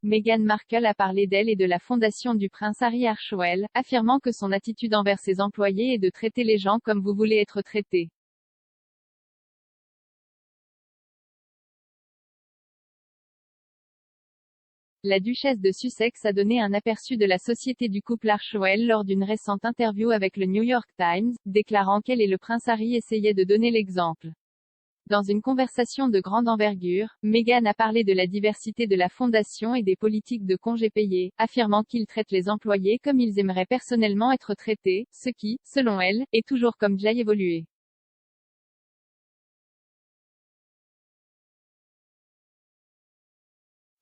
Meghan Markle a parlé d'elle et de la fondation du prince Harry Harchwell, affirmant que son attitude envers ses employés est de traiter les gens comme vous voulez être traités. La duchesse de Sussex a donné un aperçu de la société du couple Harchwell lors d'une récente interview avec le New York Times, déclarant qu'elle et le prince Harry essayaient de donner l'exemple. Dans une conversation de grande envergure, Meghan a parlé de la diversité de la fondation et des politiques de congés payés, affirmant qu'ils traitent les employés comme ils aimeraient personnellement être traités, ce qui, selon elle, est toujours comme déjà évolué.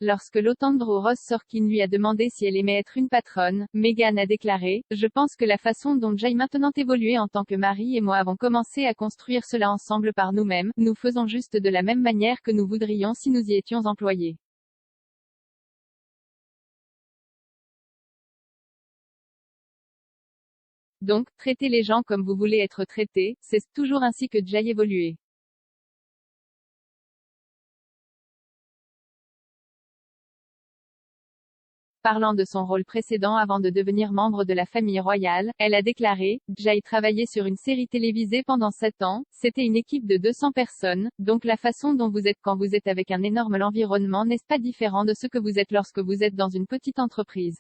Lorsque l'Otandro Ross Sorkin lui a demandé si elle aimait être une patronne, Meghan a déclaré « Je pense que la façon dont j'ai maintenant évolué en tant que mari et moi avons commencé à construire cela ensemble par nous-mêmes, nous faisons juste de la même manière que nous voudrions si nous y étions employés. » Donc, traitez les gens comme vous voulez être traités, c'est toujours ainsi que j'ai évolué. Parlant de son rôle précédent avant de devenir membre de la famille royale, elle a déclaré « J'ai travaillé sur une série télévisée pendant 7 ans, c'était une équipe de 200 personnes, donc la façon dont vous êtes quand vous êtes avec un énorme environnement n'est pas différent de ce que vous êtes lorsque vous êtes dans une petite entreprise. »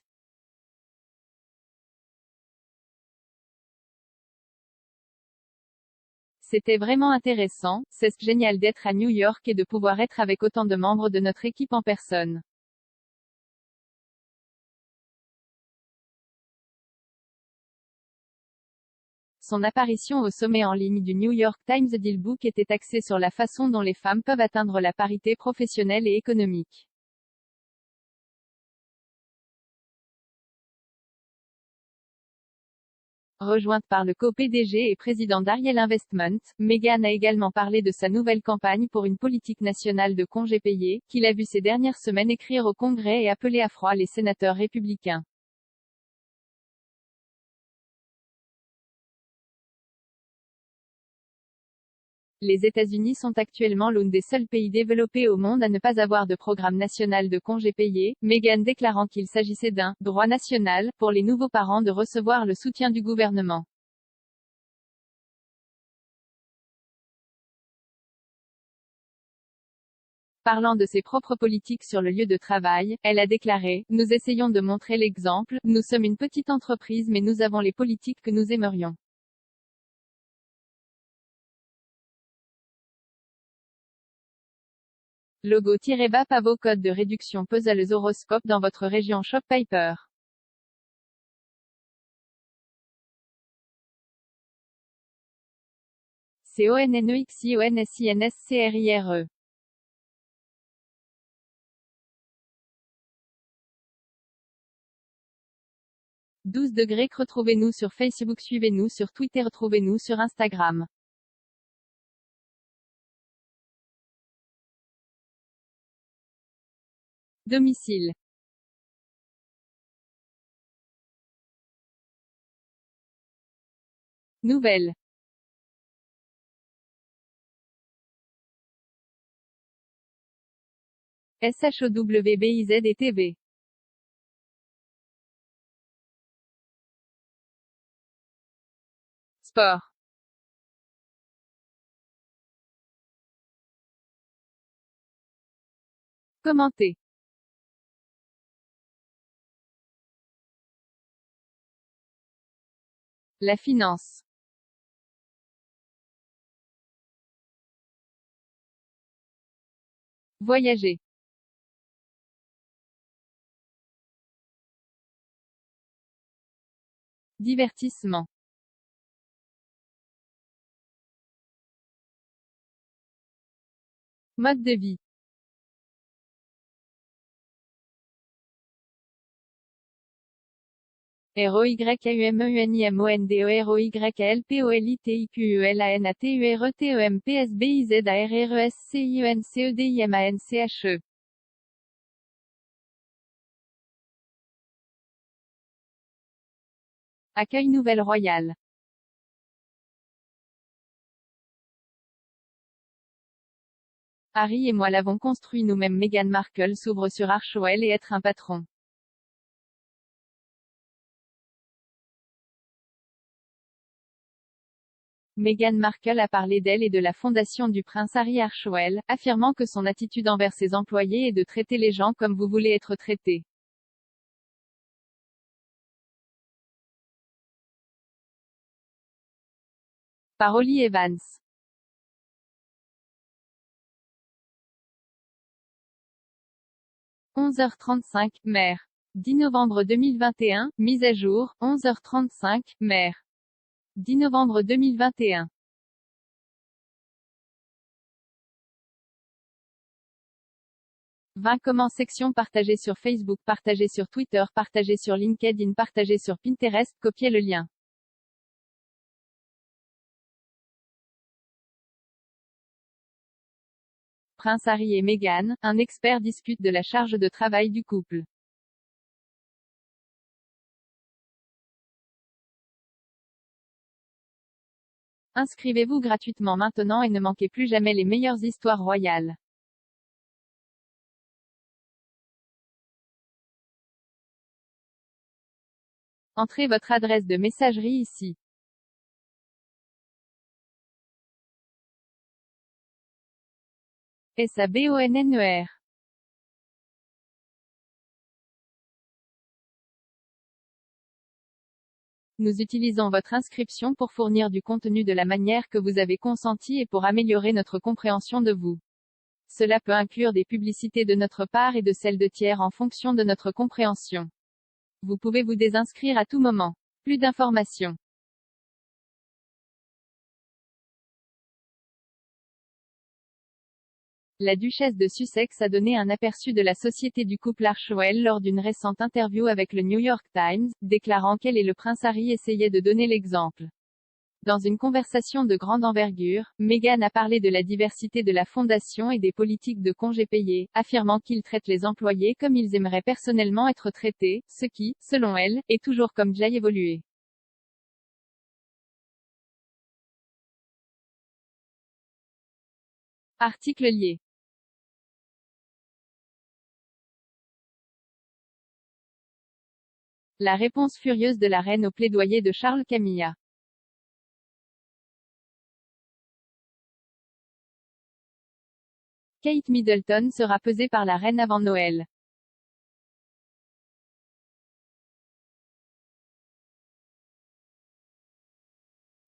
C'était vraiment intéressant, c'est génial d'être à New York et de pouvoir être avec autant de membres de notre équipe en personne. Son apparition au sommet en ligne du New York Times Dealbook était axée sur la façon dont les femmes peuvent atteindre la parité professionnelle et économique. Rejointe par le co-PDG et président d'Ariel Investment, Meghan a également parlé de sa nouvelle campagne pour une politique nationale de congés payés, qu'il a vu ces dernières semaines écrire au Congrès et appeler à froid les sénateurs républicains. Les États-Unis sont actuellement l'un des seuls pays développés au monde à ne pas avoir de programme national de congés payés, Meghan déclarant qu'il s'agissait d'un « droit national » pour les nouveaux parents de recevoir le soutien du gouvernement. Parlant de ses propres politiques sur le lieu de travail, elle a déclaré « Nous essayons de montrer l'exemple, nous sommes une petite entreprise mais nous avons les politiques que nous aimerions. » Logo-bas pavot code de réduction puzzles horoscope dans votre région ShopPaper. CONNEXIONSINSCRIRE 12 degrés. Retrouvez-nous sur Facebook. Suivez-nous sur Twitter. Retrouvez-nous sur Instagram. Domicile. Nouvelle. SHOWBIZ et TV. Sport. Commenter. La finance. Voyager. Divertissement. Mode de vie. ROYUMENIMONDEROYALPOLITEIQUELANATURESCIONCEDIMANCHE. Accueil Nouvelle-Royale. Harry et moi l'avons construit nous-mêmes. Meghan Markle s'ouvre sur Archewell et être un patron. Meghan Markle a parlé d'elle et de la fondation du prince Harry Archewell, affirmant que son attitude envers ses employés est de traiter les gens comme vous voulez être traités. Par Holly Evans. 11h35, mer. 10 novembre 2021, mise à jour, 11h35, mer. 10 novembre 2021. 20 comment section partagée sur Facebook, partagée sur Twitter, partagée sur LinkedIn, partagée sur Pinterest, copiez le lien. Prince Harry et Meghan, un expert discute de la charge de travail du couple. Inscrivez-vous gratuitement maintenant et ne manquez plus jamais les meilleures histoires royales. Entrez votre adresse de messagerie ici. SABONNER. Nous utilisons votre inscription pour fournir du contenu de la manière que vous avez consenti et pour améliorer notre compréhension de vous. Cela peut inclure des publicités de notre part et de celles de tiers en fonction de notre compréhension. Vous pouvez vous désinscrire à tout moment. Plus d'informations. La duchesse de Sussex a donné un aperçu de la société du couple Archewell lors d'une récente interview avec le New York Times, déclarant qu'elle et le prince Harry essayaient de donner l'exemple. Dans une conversation de grande envergure, Meghan a parlé de la diversité de la fondation et des politiques de congés payés, affirmant qu'ils traitent les employés comme ils aimeraient personnellement être traités, ce qui, selon elle, est toujours comme déjà évolué. Article lié. La réponse furieuse de la reine au plaidoyer de Charles Camilla. Kate Middleton sera pesée par la reine avant Noël.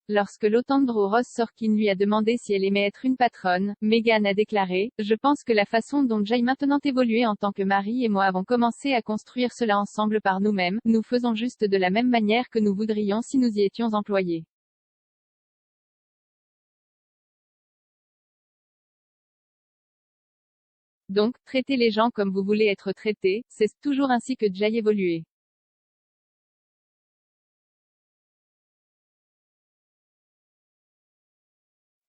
Lorsque l'Autandro Ross Sorkin lui a demandé si elle aimait être une patronne, Meghan a déclaré: « Je pense que la façon dont j'ai maintenant évolué en tant que mari et moi avons commencé à construire cela ensemble par nous-mêmes, nous faisons juste de la même manière que nous voudrions si nous y étions employés. » Donc, traitez les gens comme vous voulez être traités, c'est toujours ainsi que j'ai évolué.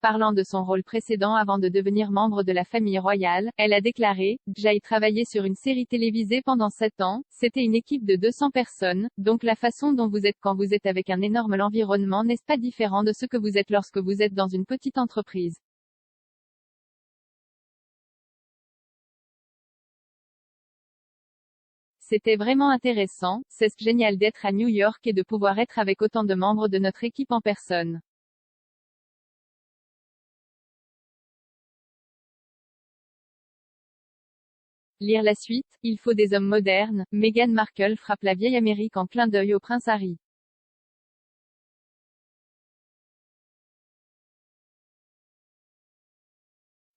Parlant de son rôle précédent avant de devenir membre de la famille royale, elle a déclaré: « J'ai travaillé sur une série télévisée pendant 7 ans, c'était une équipe de 200 personnes, donc la façon dont vous êtes quand vous êtes avec un énorme l'environnement n'est pas différent de ce que vous êtes lorsque vous êtes dans une petite entreprise. » C'était vraiment intéressant, c'est génial d'être à New York et de pouvoir être avec autant de membres de notre équipe en personne. Lire la suite, il faut des hommes modernes, Meghan Markle frappe la vieille Amérique en clin d'œil au prince Harry.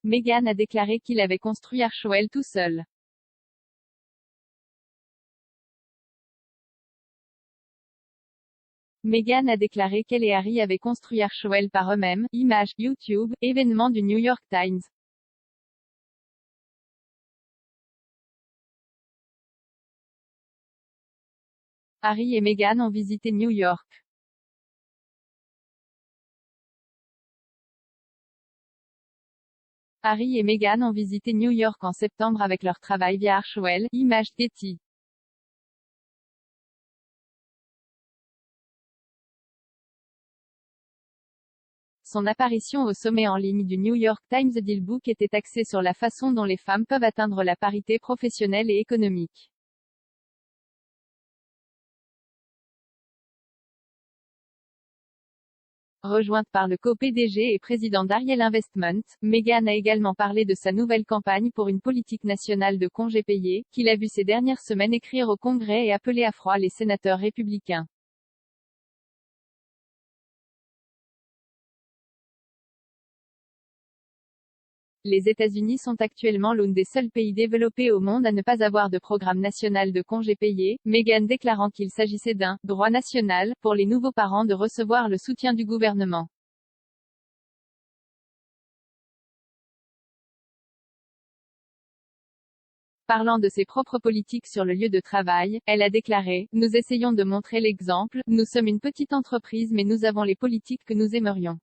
Meghan a déclaré qu'il avait construit Archewell tout seul. Meghan a déclaré qu'elle et Harry avaient construit Archewell par eux-mêmes. Image, YouTube, événement du New York Times. Harry et Meghan ont visité New York. Harry et Meghan ont visité New York en septembre avec leur travail via Archewell. Image, Getty. Son apparition au sommet en ligne du New York Times Dealbook était axée sur la façon dont les femmes peuvent atteindre la parité professionnelle et économique. Rejointe par le co-PDG et président d'Ariel Investment, Meghan a également parlé de sa nouvelle campagne pour une politique nationale de congés payés, qu'il a vu ces dernières semaines écrire au Congrès et appeler à froid les sénateurs républicains. Les États-Unis sont actuellement l'un des seuls pays développés au monde à ne pas avoir de programme national de congés payés, Meghan déclarant qu'il s'agissait d'un « droit national » pour les nouveaux parents de recevoir le soutien du gouvernement. Parlant de ses propres politiques sur le lieu de travail, elle a déclaré « Nous essayons de montrer l'exemple, nous sommes une petite entreprise mais nous avons les politiques que nous aimerions. »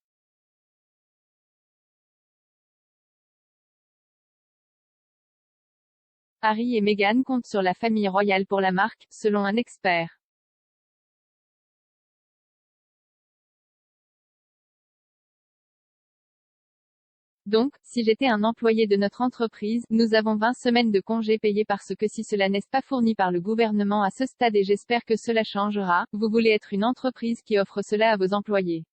Harry et Meghan comptent sur la famille royale pour la marque, selon un expert. Donc, si j'étais un employé de notre entreprise, nous avons 20 semaines de congés payés parce que si cela n'est pas fourni par le gouvernement à ce stade et j'espère que cela changera, vous voulez être une entreprise qui offre cela à vos employés.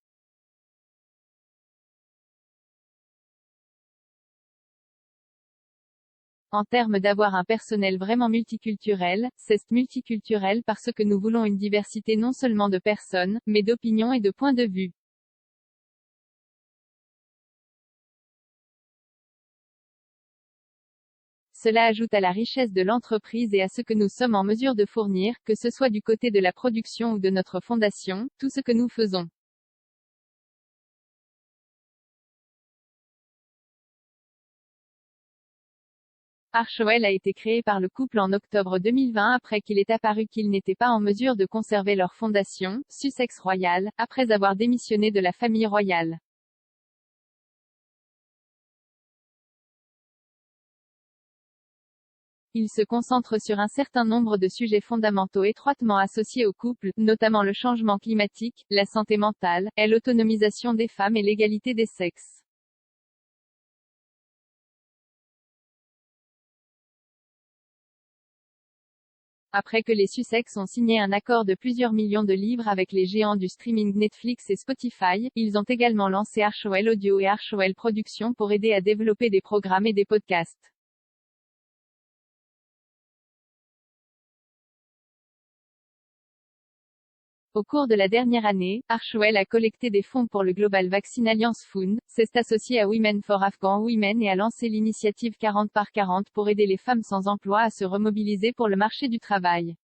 En termes d'avoir un personnel vraiment multiculturel, c'est multiculturel parce que nous voulons une diversité non seulement de personnes, mais d'opinions et de points de vue. Cela ajoute à la richesse de l'entreprise et à ce que nous sommes en mesure de fournir, que ce soit du côté de la production ou de notre fondation, tout ce que nous faisons. Archewell a été créé par le couple en octobre 2020 après qu'il est apparu qu'ils n'étaient pas en mesure de conserver leur fondation, Sussex Royal, après avoir démissionné de la famille royale. Ils se concentrent sur un certain nombre de sujets fondamentaux étroitement associés au couple, notamment le changement climatique, la santé mentale, et l'autonomisation des femmes et l'égalité des sexes. Après que les Sussex ont signé un accord de plusieurs millions de livres avec les géants du streaming Netflix et Spotify, ils ont également lancé Archewell Audio et Archewell Productions pour aider à développer des programmes et des podcasts. Au cours de la dernière année, Archewell a collecté des fonds pour le Global Vaccine Alliance Fund, s'est associé à Women for Afghan Women et a lancé l'initiative 40 par 40 pour aider les femmes sans emploi à se remobiliser pour le marché du travail.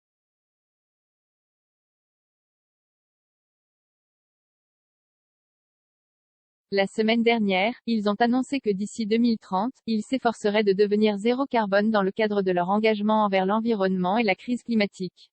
La semaine dernière, ils ont annoncé que d'ici 2030, ils s'efforceraient de devenir zéro carbone dans le cadre de leur engagement envers l'environnement et la crise climatique.